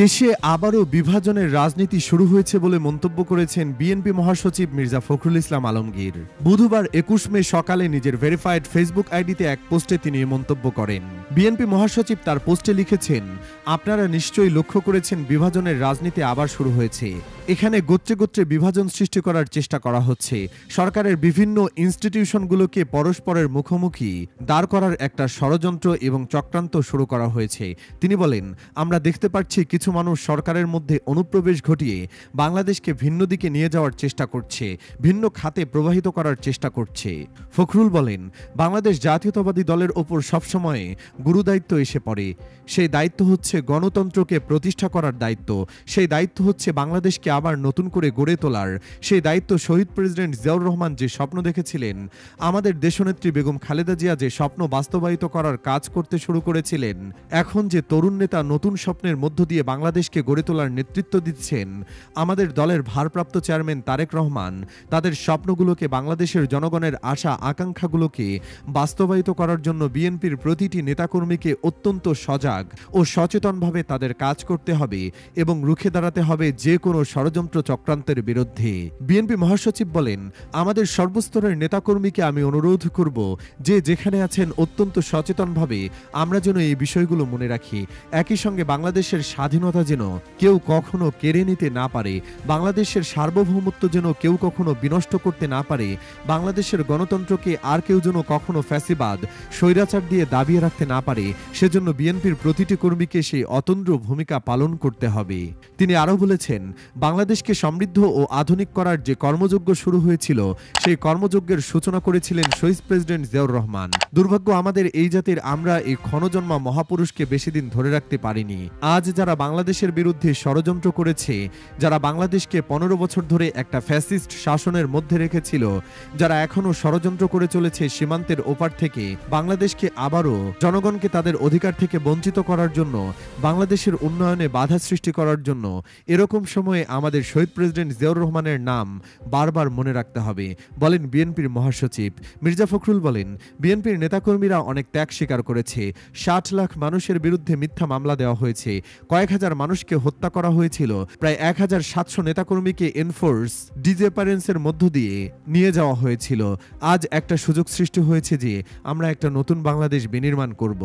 দেশে আবারও বিভাজনের রাজনীতি শুরু হয়েছে বলে মন্তব্য করেছেন বিএনপি মহাসচিব মির্জা ফখরুল ইসলাম আলমগীর। বুধবার ২১ মে সকালে নিজের ভেরিফাইড ফেসবুক আইডিতে এক পোস্টে তিনি মন্তব্য করেন। বিএনপি মহাসচিব তার পোস্টে লিখেছেন, আপনারা নিশ্চয়ই লক্ষ্য করেছেন বিভাজনের রাজনীতি আবার শুরু হয়েছে। এখানে গোত্রে গোত্রে বিভাজন সৃষ্টি করার চেষ্টা করা হচ্ছে। সরকারের বিভিন্ন ইনস্টিটিউশনগুলোকে পরস্পরের মুখোমুখি দাঁড় করার একটা ষড়যন্ত্র এবং চক্রান্ত শুরু করা হয়েছে। তিনি বলেন, আমরা দেখতে পাচ্ছি কিছু মানুষ সরকারের মধ্যে অনুপ্রবেশ ঘটিয়ে বাংলাদেশকে ভিন্ন দিকে নিয়ে যাওয়ার চেষ্টা করছে, ভিন্ন খাতে প্রবাহিত করার চেষ্টা করছে। ফখরুল বলেন, বাংলাদেশ জাতীয়তাবাদী দলের ওপর সবসময় গুরুদায়িত্ব এসে পড়ে। সেই দায়িত্ব হচ্ছে গণতন্ত্রকে প্রতিষ্ঠা করার দায়িত্ব। সেই দায়িত্ব হচ্ছে বাংলাদেশকে আবার নতুন করে গড়ে তোলার। সেই দায়িত্ব শহীদ প্রেসিডেন্ট জিয়াউর রহমান যে স্বপ্ন দেখেছিলেন, আমাদের দেশনেত্রী বেগম খালেদা জিয়া যে স্বপ্ন বাস্তবায়িত করার কাজ করতে শুরু করেছিলেন, এখন যে তরুণ নেতা নতুন স্বপ্নের মধ্য দিয়ে বাংলাদেশকে গড়ে তোলার নেতৃত্ব দিচ্ছেন, আমাদের দলের ভারপ্রাপ্ত চেয়ারম্যান তারেক রহমান, তাদের স্বপ্নগুলোকে, বাংলাদেশের জনগণের আশা আকাঙ্ক্ষাগুলোকে বাস্তবায়িত করার জন্য বিএনপির প্রতিটি নেতাকর্মীকে অত্যন্ত সজাগ ও সচেতনভাবে তাদের কাজ করতে হবে এবং রুখে দাঁড়াতে হবে যে কোনো ষড়যন্ত্র চক্রান্তের বিরুদ্ধে। বিএনপি মহাসচিব বলেন, আমাদের সর্বস্তরের নেতাকর্মীকে আমি অনুরোধ করব যে যেখানে আছেন অত্যন্ত সচেতনভাবে আমরা যেন এই বিষয়গুলো মনে রাখি। একই সঙ্গে বাংলাদেশের স্বাধীনতা যেন কেউ কখনো কেড়ে নিতে না পারে, বাংলাদেশের সার্বভৌমত্ব যেন কেউ কখনো বিনষ্ট করতে না পারে, বাংলাদেশের গণতন্ত্রকে আর কেউ যেন কখনো ফ্যাসিবাদ, স্বৈরাচার দিয়ে দাবিয়ে রাখতে না পারে, সেজন্য বিএনপির প্রতিটি কর্মীকে সেই অতন্দ্র ভূমিকা পালন করতে হবে। তিনি আরও বলেছেন, বাংলাদেশকে সমৃদ্ধ ও আধুনিক করার যে কর্মযজ্ঞ শুরু হয়েছিল, সেই কর্মযজ্ঞের সূচনা করেছিলেন শহীদ প্রেসিডেন্ট জিয়াউর রহমান। দুর্ভাগ্য আমাদের এই জাতির, আমরা এই ক্ষণজন্মা মহাপুরুষকে বেশি দিন ধরে রাখতে পারিনি। আজ যারা বাংলাদেশের বিরুদ্ধে ষড়যন্ত্র করেছে, যারা বাংলাদেশকে ১৫ বছর ধরে একটা ফ্যাসিস্ট শাসনের মধ্যে রেখেছিল, যারা এখনো ষড়যন্ত্র করে চলেছে সীমান্তের ওপার থেকে বাংলাদেশকে আবারও জনগণকে তাদের অধিকার থেকে বঞ্চিত করার জন্য, বাংলাদেশের উন্নয়নে বাধা সৃষ্টি করার জন্য, এরকম সময়ে আমাদের শহীদ প্রেসিডেন্ট জিয়াউর রহমানের নাম বারবার মনে রাখতে হবে, বলেন বিএনপির মহাসচিব। মির্জা ফখরুল বলেন, বিএনপির নেতাকর্মীরা অনেক ত্যাগ স্বীকার করেছে। ৬০ লাখ মানুষের বিরুদ্ধে মিথ্যা মামলা দেওয়া হয়েছে, কয়েক হাজার মানুষকে হত্যা করা হয়েছিল, প্রায় ১৭০০ নেতাকর্মীকে এনফোর্স ডিসঅ্যাপিয়ারেন্সের মধ্য দিয়ে নিয়ে যাওয়া হয়েছিল। আজ একটা সুযোগ সৃষ্টি হয়েছে যে আমরা একটা নতুন বাংলাদেশ বিনির্মাণ করব।